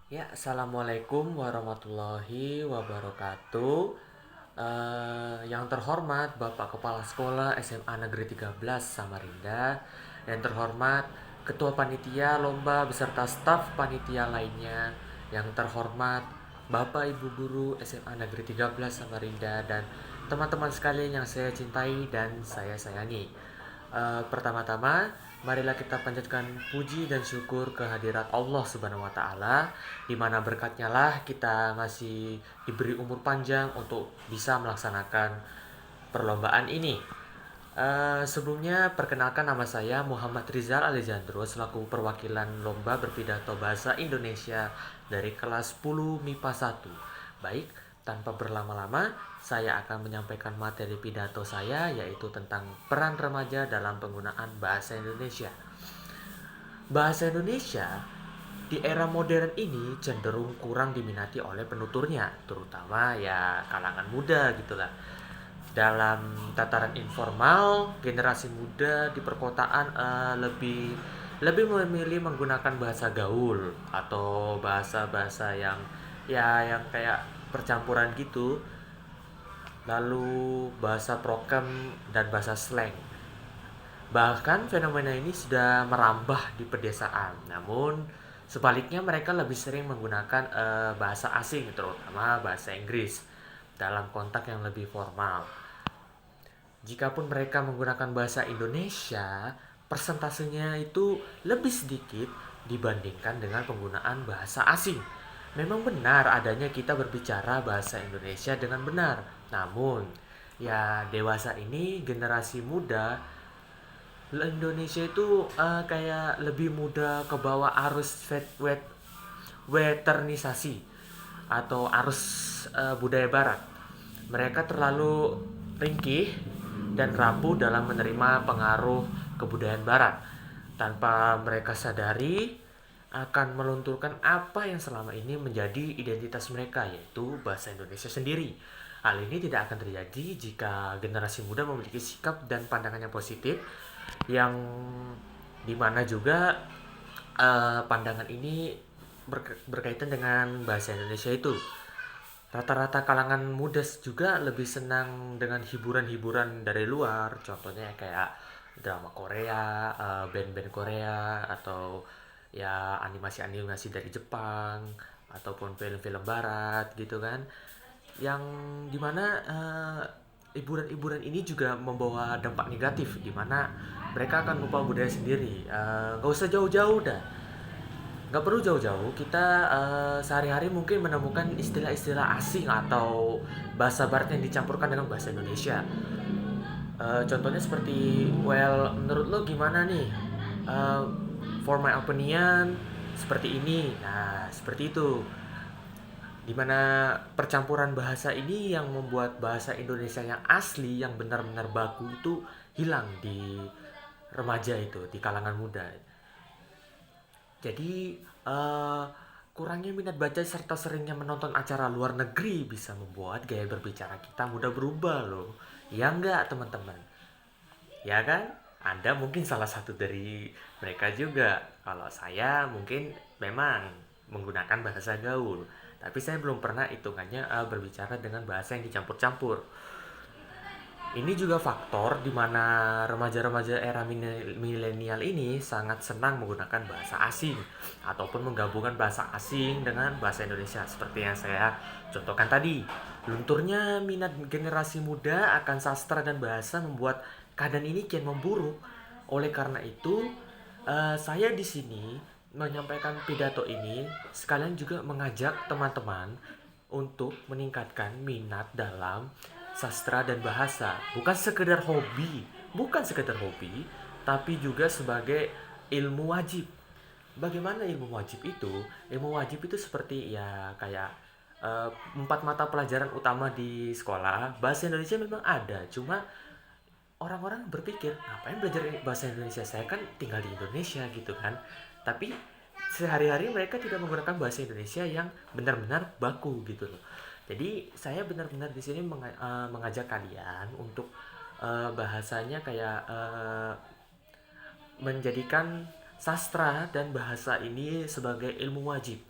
Ya, assalamualaikum warahmatullahi wabarakatuh. Yang terhormat Bapak Kepala Sekolah SMA Negeri 13 Samarinda, yang terhormat Ketua Panitia Lomba beserta staf panitia lainnya, yang terhormat Bapak Ibu Guru SMA Negeri 13 Samarinda, dan teman-teman sekalian yang saya cintai dan saya sayangi. Pertama-tama, marilah kita panjatkan puji dan syukur kehadirat Allah Subhanahu wa taala, di mana berkatnya lah kita masih diberi umur panjang untuk bisa melaksanakan perlombaan ini. Sebelumnya perkenalkan, nama saya Muhammad Rizal Alejandro selaku perwakilan lomba berpidato bahasa Indonesia dari kelas 10 MIPA 1. Baik, tanpa berlama-lama saya akan menyampaikan materi pidato saya, yaitu tentang peran remaja dalam penggunaan bahasa Indonesia. Bahasa Indonesia di era modern ini cenderung kurang diminati oleh penuturnya, terutama ya kalangan muda gitulah. Dalam tataran informal, generasi muda di perkotaan lebih lebih memilih menggunakan bahasa gaul atau bahasa-bahasa yang yang kayak percampuran gitu, lalu bahasa prokem dan bahasa slang. Bahkan fenomena ini sudah merambah di pedesaan. Namun sebaliknya mereka lebih sering menggunakan bahasa asing, terutama bahasa Inggris dalam konteks yang lebih formal. Jikapun mereka menggunakan bahasa Indonesia, persentasenya itu lebih sedikit dibandingkan dengan penggunaan bahasa asing. Memang benar adanya kita berbicara bahasa Indonesia dengan benar. Namun, ya dewasa ini generasi muda Indonesia itu kayak lebih mudah ke bawah arus westernisasi atau arus budaya barat. Mereka terlalu ringkih dan rapuh dalam menerima pengaruh kebudayaan barat, tanpa mereka sadari akan melunturkan apa yang selama ini menjadi identitas mereka, yaitu bahasa Indonesia sendiri. Hal ini tidak akan terjadi jika generasi muda memiliki sikap dan pandangan yang positif, yang dimana juga pandangan ini berkaitan dengan bahasa Indonesia itu. Rata-rata kalangan muda juga lebih senang dengan hiburan-hiburan dari luar, contohnya kayak drama Korea, band-band Korea, atau ya animasi-animasi dari Jepang, ataupun film-film Barat gitu kan, yang dimana hiburan-hiburan ini juga membawa dampak negatif, dimana mereka akan lupa budaya sendiri. Gak usah jauh-jauh dah, nggak perlu jauh-jauh, kita sehari-hari mungkin menemukan istilah-istilah asing atau bahasa barat yang dicampurkan dengan bahasa Indonesia. Contohnya seperti, well, menurut lo gimana nih? Eh, for my opinion, seperti ini. Nah, seperti itu. Dimana percampuran bahasa ini yang membuat bahasa Indonesia yang asli, yang benar-benar baku itu hilang di remaja itu, di kalangan muda. Jadi eh, kurangnya minat baca serta seringnya menonton acara luar negeri bisa membuat gaya berbicara kita mudah berubah loh. Ya enggak teman-teman? Ya kan? Anda mungkin salah satu dari mereka juga. Kalau saya mungkin memang menggunakan bahasa gaul, tapi saya belum pernah hitungannya berbicara dengan bahasa yang dicampur-campur. Ini juga faktor di mana remaja-remaja era milenial ini sangat senang menggunakan bahasa asing ataupun menggabungkan bahasa asing dengan bahasa Indonesia, seperti yang saya contohkan tadi. Lunturnya minat generasi muda akan sastra dan bahasa membuat keadaan ini kian memburuk. Oleh karena itu, saya di sini menyampaikan pidato ini sekalian juga mengajak teman-teman untuk meningkatkan minat dalam sastra dan bahasa, bukan sekedar hobi, tapi juga sebagai ilmu wajib. Bagaimana ilmu wajib itu? Ilmu wajib itu seperti ya kayak empat mata pelajaran utama di sekolah. Bahasa Indonesia memang ada, cuma orang-orang berpikir ngapain belajar bahasa Indonesia, saya kan tinggal di Indonesia gitu kan. Tapi sehari-hari mereka tidak menggunakan bahasa Indonesia yang benar-benar baku gitu loh. Jadi saya benar-benar di sini mengajak kalian untuk bahasanya kayak menjadikan sastra dan bahasa ini sebagai ilmu wajib.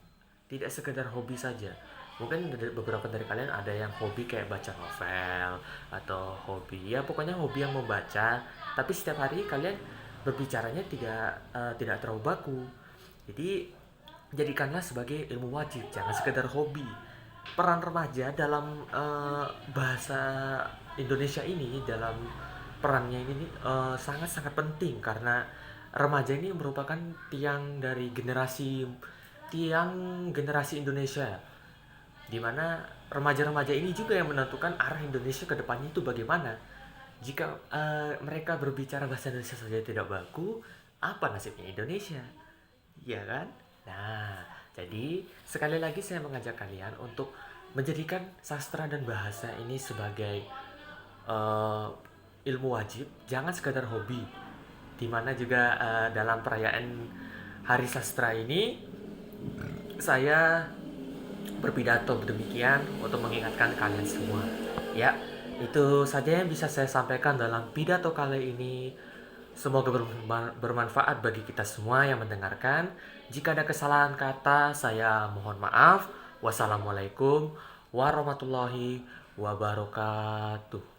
tidak sekedar hobi saja. Mungkin beberapa dari kalian ada yang hobi kayak baca novel atau hobi ya pokoknya hobi yang membaca, tapi setiap hari kalian berbicaranya tidak terlalu baku. Jadi jadikanlah sebagai ilmu wajib, jangan sekedar hobi. Peran remaja dalam bahasa Indonesia ini dalam perannya ini sangat-sangat penting karena remaja ini merupakan tiang generasi Indonesia, di mana remaja-remaja ini juga yang menentukan arah Indonesia ke depannya itu bagaimana. Jika mereka berbicara bahasa Indonesia saja tidak baku, apa nasibnya Indonesia? Iya kan? Nah, jadi sekali lagi saya mengajak kalian untuk menjadikan sastra dan bahasa ini sebagai eh, ilmu wajib, jangan sekadar hobi. Dimana juga dalam perayaan Hari Sastra ini saya berpidato demikian untuk mengingatkan kalian semua. Ya, itu saja yang bisa saya sampaikan dalam pidato kali ini. Semoga bermanfaat bagi kita semua yang mendengarkan. Jika ada kesalahan kata, saya mohon maaf. Wassalamualaikum warahmatullahi wabarakatuh.